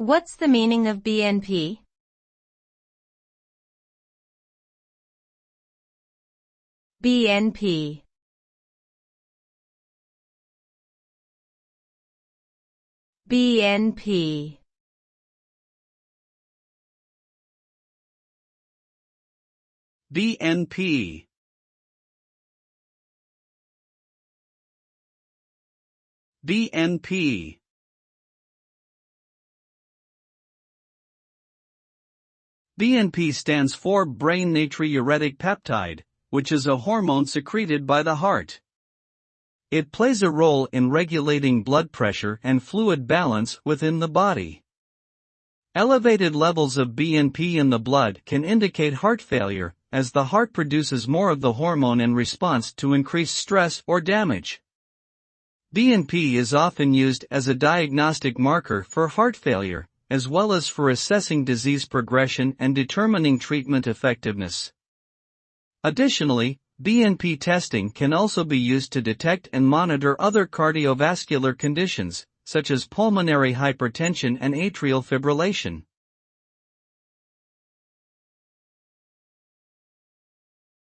What's the meaning of BNP? BNP. BNP. BNP. BNP. BNP stands for brain natriuretic peptide, which is a hormone secreted by the heart. It plays a role in regulating blood pressure and fluid balance within the body. Elevated levels of BNP in the blood can indicate heart failure, as the heart produces more of the hormone in response to increased stress or damage. BNP is often used as a diagnostic marker for heart failure, as well as for assessing disease progression and determining treatment effectiveness. Additionally, BNP testing can also be used to detect and monitor other cardiovascular conditions, such as pulmonary hypertension and atrial fibrillation.